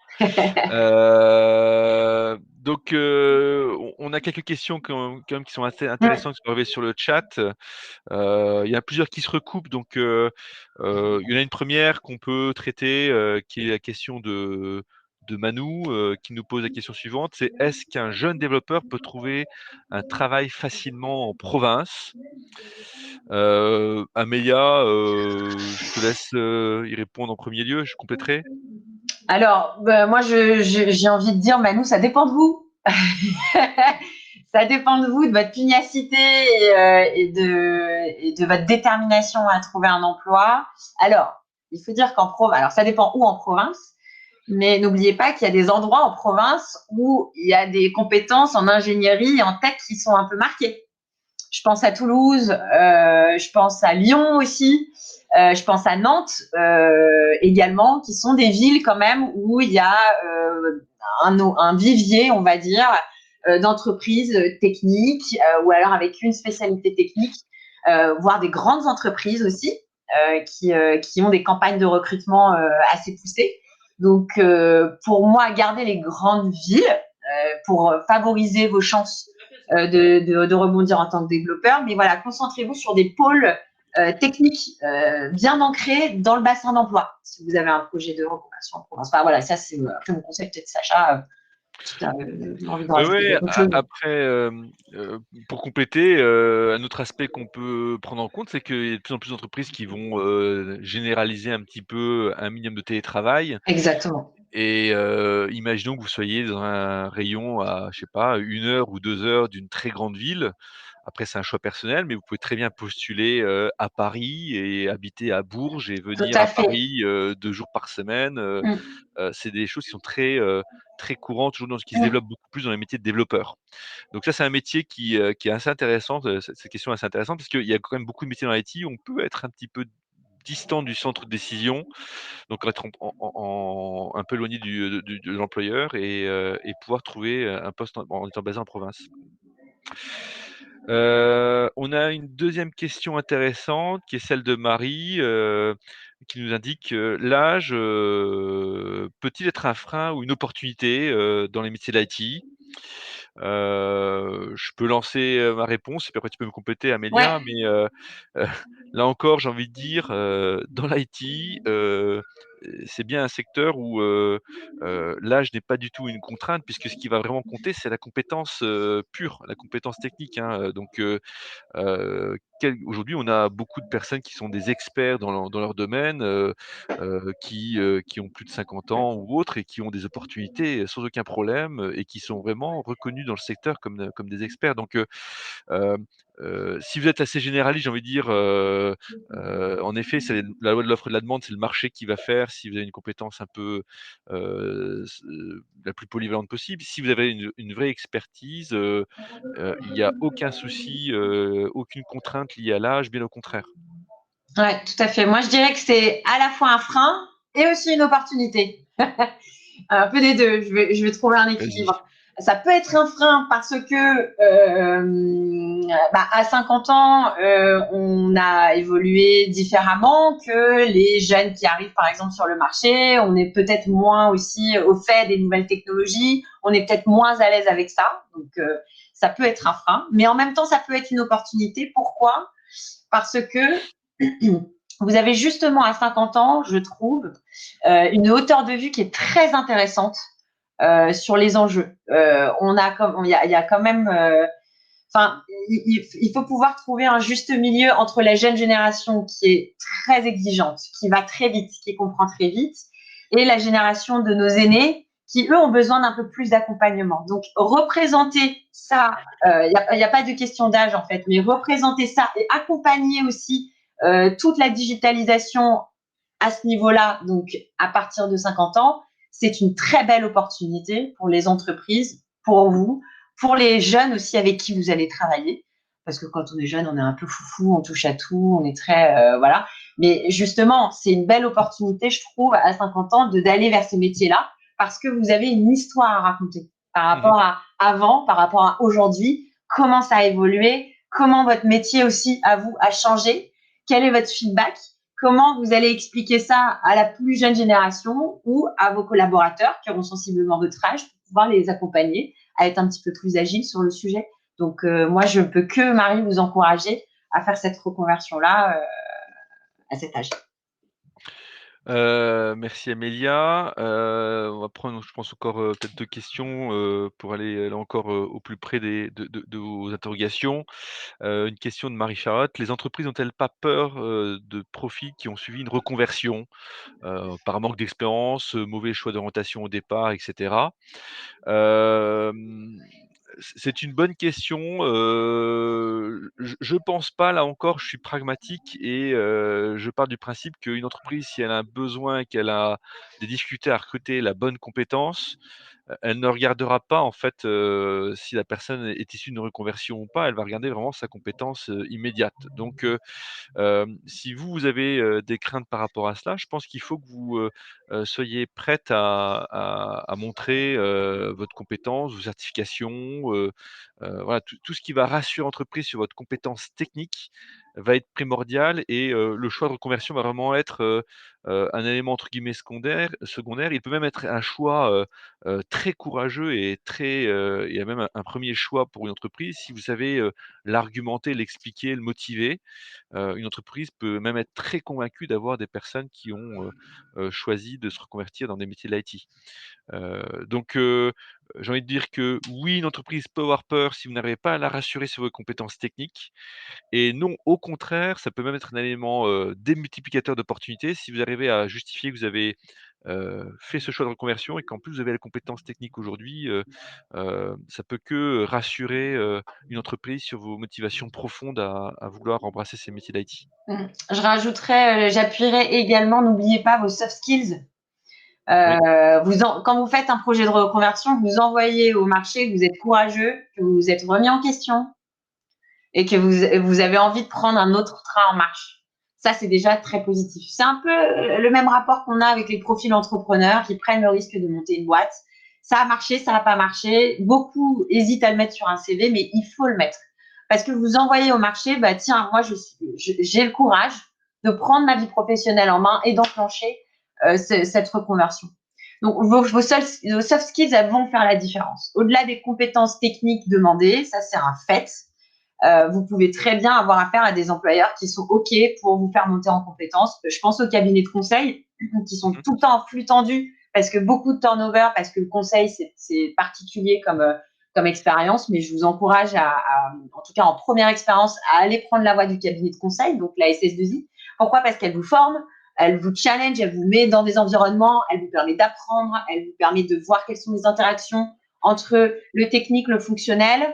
Donc on a quelques questions quand même qui sont assez Mm. intéressantes qui sont arrivées sur le chat. Il y en a plusieurs qui se recoupent donc il y en a une première qu'on peut traiter, qui est la question de Manou, qui nous pose la question suivante, c'est: «Est-ce qu'un jeune développeur peut trouver un travail facilement en province?» Amélia, je te laisse, y répondre en premier lieu, je compléterai. Alors, moi, j'ai envie de dire, Manu, ça dépend de vous. Ça dépend de vous, de votre pugnacité et de votre détermination à trouver un emploi. Alors, il faut dire qu'en province, alors ça dépend où en province, mais n'oubliez pas qu'il y a des endroits en province où il y a des compétences en ingénierie et en tech qui sont un peu marquées. Je pense à Toulouse, je pense à Lyon aussi, je pense à Nantes également, qui sont des villes quand même où il y a un vivier, on va dire, d'entreprises techniques ou alors avec une spécialité technique, voire des grandes entreprises aussi qui ont des campagnes de recrutement assez poussées. Donc, pour moi, garder les grandes villes pour favoriser vos chances de rebondir en tant que développeur. Mais voilà, concentrez-vous sur des pôles techniques bien ancrés dans le bassin d'emploi si vous avez un projet de reconversion en province. Enfin, voilà, ça c'est après mon conseil, peut-être Sacha, si tu as envie de Oui, rajouter oui, quelque chose. après, pour compléter, un autre aspect qu'on peut prendre en compte, c'est qu'il y a de plus en plus d'entreprises qui vont, généraliser un petit peu un minimum de télétravail Exactement. et imaginons que vous soyez dans un rayon à, je sais pas, 1 heure ou 2 heures d'une très grande ville. Après, c'est un choix personnel, mais vous pouvez très bien postuler, à Paris et habiter à Bourges et Tout venir à à fait. Paris, 2 jours par semaine, Mm. c'est des choses qui sont très, très courantes, toujours dans ce qui se Mm. développe beaucoup plus dans les métiers de développeurs. Donc ça, c'est un métier qui est assez intéressant, cette question est assez intéressante parce qu'il y a quand même beaucoup de métiers dans l'IT où on peut être un petit peu distant du centre de décision, donc être un peu éloigné de l'employeur et pouvoir trouver, un poste en étant basé en province. On a une deuxième question intéressante qui est celle de Marie, qui nous indique, «L'âge, peut-il être un frein ou une opportunité, dans les métiers de l'IT?» Je peux lancer, ma réponse et puis après tu peux me compléter Ouais, Amélia, mais heu, là encore j'ai envie de dire, dans l'IT, c'est bien un secteur où, l'âge n'est pas du tout une contrainte puisque ce qui va vraiment compter, c'est la compétence, pure, la compétence technique, hein, donc aujourd'hui, on a beaucoup de personnes qui sont des experts dans leur domaine, qui ont plus de 50 ans ou autres et qui ont des opportunités sans aucun problème, et qui sont vraiment reconnus dans le secteur comme des experts. Donc hem, si vous êtes assez généraliste, j'ai envie de dire, en effet, c'est la loi de l'offre et de la demande, c'est le marché qui va faire si vous avez une compétence un peu, la plus polyvalente possible. Si vous avez une vraie expertise, il y a aucun souci, aucune contrainte liée à l'âge, bien au contraire. ouais, tout à fait. Moi, je dirais que c'est à la fois un frein et aussi une opportunité. Un peu des deux. Je vais trouver un Vas-y. équilibre. Ça peut être un frein parce que à 50 ans, on a évolué différemment que les jeunes qui arrivent par exemple sur le marché. On est peut-être moins aussi au fait des nouvelles technologies. On est peut-être moins à l'aise avec ça. Donc ça peut être un frein, mais en même temps ça peut être une opportunité. Pourquoi? Parce que vous avez justement à 50 ans, je trouve, une hauteur de vue qui est très intéressante sur les enjeux. Il y a quand même, enfin, il faut pouvoir trouver un juste milieu entre la jeune génération qui est très exigeante, qui va très vite, qui comprend très vite, et la génération de nos aînés qui, eux, ont besoin d'un peu plus d'accompagnement. Donc, représenter ça, y a pas de question d'âge en fait, mais représenter ça et accompagner aussi toute la digitalisation à ce niveau-là, donc à partir de 50 ans, c'est une très belle opportunité pour les entreprises, pour vous, pour les jeunes aussi avec qui vous allez travailler. Parce que quand on est jeune, on est un peu foufou, on touche à tout, on est très voilà. Mais justement, c'est une belle opportunité, je trouve, à 50 ans, d'aller vers ce métier-là, parce que vous avez une histoire à raconter par Mmh. rapport à avant, par rapport à aujourd'hui, comment ça a évolué, comment votre métier aussi à vous a changé, quel est votre feedback, comment vous allez expliquer ça à la plus jeune génération ou à vos collaborateurs qui auront sensiblement votre âge pour pouvoir les accompagner à être un petit peu plus agiles sur le sujet. Donc, moi, je ne peux que, Marie, vous encourager à faire cette reconversion-là à cet âge. Merci Amélia. On va prendre, je pense encore, peut-être 2 questions, pour aller là encore, au plus près de vos interrogations. Une question de Marie-Charlotte: «Les entreprises n'ont-elles pas peur, de profils qui ont suivi une reconversion, par manque d'expérience, mauvais choix d'orientation au départ et cetera?» Hem, c'est une bonne question, je pense pas, là encore, je suis pragmatique et je pars du principe qu'une entreprise, si elle a un besoin et qu'elle a des difficultés à recruter la bonne compétence, elle ne regardera pas en fait, si la personne est issue d'une reconversion ou pas, elle va regarder vraiment sa compétence, immédiate. Donc si vous, vous avez, des craintes par rapport à cela, je pense qu'il faut que vous, soyez prête à montrer, votre compétence, vos certifications, voilà, tout ce qui va rassurer l'entreprise sur votre compétence technique va être primordial et le choix de reconversion va vraiment être, un élément entre guillemets «secondaire». Il peut même être un choix, très courageux et très, et même un 1er choix pour une entreprise si vous savez, l'argumenter, l'expliquer, le motiver. Une entreprise peut même être très convaincue d'avoir des personnes qui ont, choisi de se reconvertir dans des métiers de l'IT. Donc j'ai envie de dire que oui, une entreprise peut avoir peur si vous n'arrivez pas à la rassurer sur vos compétences techniques et non, au contraire, ça peut même être un élément, démultiplicateur d'opportunités si vous arrivez à justifier que vous avez, fait ce choix de reconversion et qu'en plus vous avez les compétences techniques aujourd'hui, ça peut que rassurer, une entreprise sur vos motivations profondes à vouloir embrasser ces métiers d'IT. Je rajouterais, j'appuierais également, n'oubliez pas vos soft skills. Oui. Quand vous faites un projet de reconversion, vous envoyez au marché que vous êtes courageux, que vous vous êtes remis en question et que vous avez envie de prendre un autre train en marche. Ça, c'est déjà très positif. C'est un peu le même rapport qu'on a avec les profils entrepreneurs qui prennent le risque de monter une boîte. Ça a marché, ça n'a pas marché. Beaucoup hésitent à le mettre sur un CV, mais il faut le mettre. Parce que vous envoyez au marché, bah tiens, moi, j'ai le courage de prendre ma vie professionnelle en main et d'enclencher cette reconversion. Donc, vos soft skills, elles vont faire la différence. Au-delà des compétences techniques demandées, ça, c'est un fait. Vous pouvez très bien avoir affaire à des employeurs qui sont OK pour vous faire monter en compétences. Je pense aux cabinets de conseil qui sont Mmh. tout le temps en flux tendu parce que beaucoup de turnover, parce que le conseil, c'est particulier comme expérience, mais je vous encourage en tout cas en première expérience, à aller prendre la voie du cabinet de conseil, donc la SS2I. Pourquoi? Parce qu'elle vous forme, elle vous challenge, elle vous met dans des environnements, elle vous permet d'apprendre, elle vous permet de voir quelles sont les interactions entre le technique, le fonctionnel,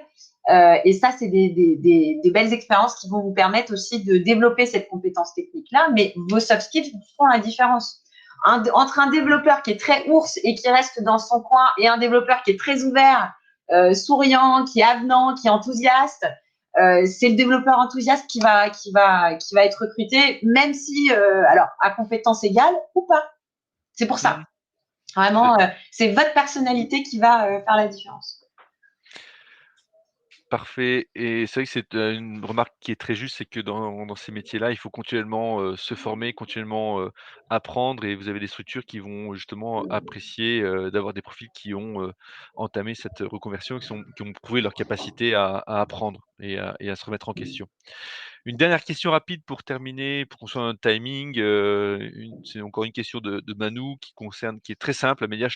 et ça, c'est des belles expériences qui vont vous permettre aussi de développer cette compétence technique-là, mais vos soft skills font la différence. Entre un développeur qui est très ours et qui reste dans son coin et un développeur qui est très ouvert, souriant, qui est avenant, qui est enthousiaste, c'est le développeur enthousiaste qui va être recruté, même si, alors, à compétence égale ou pas. C'est pour Mmh. ça. Tout à Vraiment, fait. c'est votre personnalité qui va faire la différence. Parfait et c'est vrai que c'est, une remarque qui est très juste, c'est que dans ces métiers-là, il faut continuellement, se former, continuellement, apprendre et vous avez des structures qui vont justement apprécier, d'avoir des profils qui ont, entamé cette reconversion, qui ont prouvé leur capacité à apprendre et à se remettre en question. Une dernière question rapide pour terminer, pour qu'on soit dans le timing, c'est encore une question de Manou qui est très simple, Amélia, je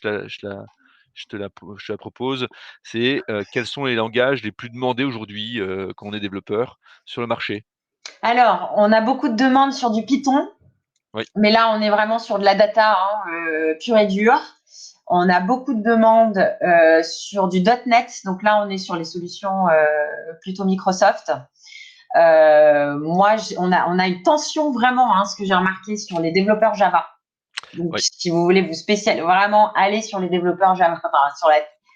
te la propose. C'est, quels sont les langages les plus demandés aujourd'hui, quand on est développeur sur le marché? Alors, on a beaucoup de demandes sur du Python, Oui, mais là, on est vraiment sur de la data hein, pure et dure. On a beaucoup de demandes sur du .NET, donc là, on est sur les solutions plutôt Microsoft. Moi, on a une tension vraiment, hein, ce que j'ai remarqué sur les développeurs Java. Donc, oui, si vous voulez vous spécialiser, vraiment aller sur les développeurs Java, enfin, sur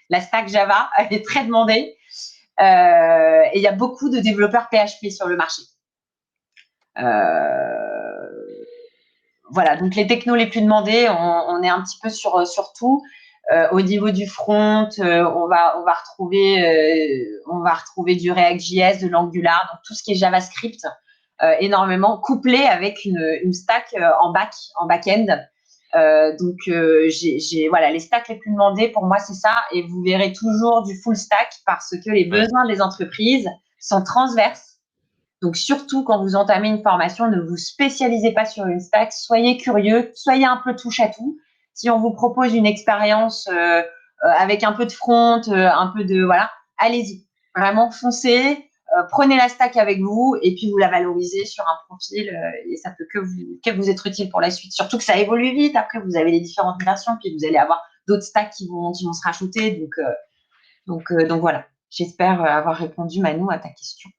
la stack Java, elle est très demandée. Et il y a beaucoup de développeurs PHP sur le marché. Voilà, donc les technos les plus demandés, on est un petit peu sur tout. Au niveau du front, on va retrouver du React.js, de l'Angular, donc tout ce qui est JavaScript, énormément couplé avec une stack en back-end. Voilà, les stacks les plus demandés pour moi c'est ça, et vous verrez toujours du full stack parce que les ouais. besoins des entreprises sont transverses. Donc, surtout quand vous entamez une formation, ne vous spécialisez pas sur une stack, soyez curieux, soyez un peu touche à tout. Si on vous propose une expérience avec un peu de front, un peu de voilà, allez-y, vraiment foncez, prenez la stack avec vous et puis vous la valorisez sur un profil et ça peut que vous être utile pour la suite. Surtout que ça évolue vite. Après, vous avez les différentes versions, puis vous allez avoir d'autres stacks qui vont se rajouter. Donc voilà. J'espère avoir répondu Manou à ta question.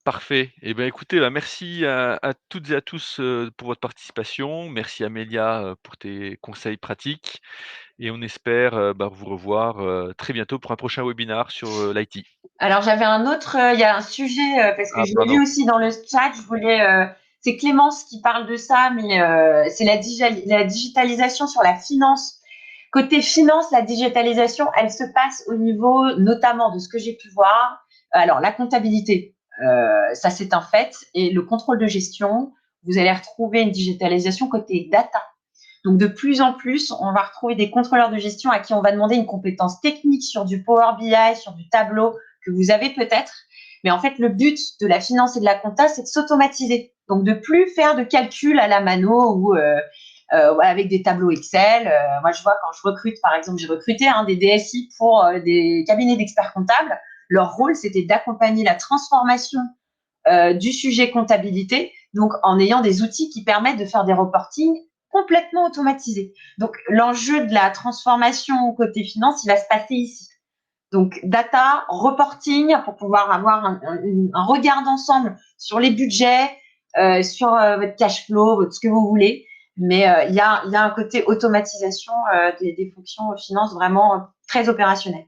Parfait et ben, écoutez, bah, merci à toutes et à tous, pour votre participation. Merci Amélia, pour tes conseils pratiques et on espère, bah, vous revoir, très bientôt pour un prochain webinar sur, l'IT. Alors j'avais un autre, il y a un sujet, parce que Ah je l'ai pardon. vu aussi dans le chat, c'est Clémence qui parle de ça, mais c'est la digitalisation sur la finance. Côté finance, la digitalisation, elle se passe au niveau notamment de ce que j'ai pu voir. Alors la comptabilité, ça c'est un fait, et le contrôle de gestion, vous allez retrouver une digitalisation côté data. Donc, de plus en plus, on va retrouver des contrôleurs de gestion à qui on va demander une compétence technique sur du Power BI, sur du tableau que vous avez peut-être. Mais en fait, le but de la finance et de la compta, c'est de s'automatiser. Donc, de plus faire de calculs à la mano ou avec des tableaux Excel. Moi, je vois quand je recrute, par exemple, j'ai recruté des DSI pour des cabinets d'experts comptables. Leur rôle, c'était d'accompagner la transformation du sujet comptabilité, donc en ayant des outils qui permettent de faire des reportings complètement automatisés. Donc l'enjeu de la transformation côté finance, il va se passer ici. Donc data, reporting pour pouvoir avoir un regard d'ensemble sur les budgets, sur votre cash flow, ce que vous voulez. Mais il y a un côté automatisation des fonctions finance vraiment très opérationnel.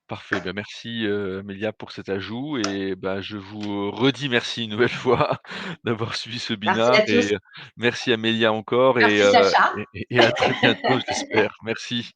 Parfait, bah, merci, Amélia pour cet ajout et bah, je vous redis merci une nouvelle fois d'avoir suivi ce Merci webinar à tous. et merci Amélia encore Merci Sacha. et à très bientôt, j'espère. Merci.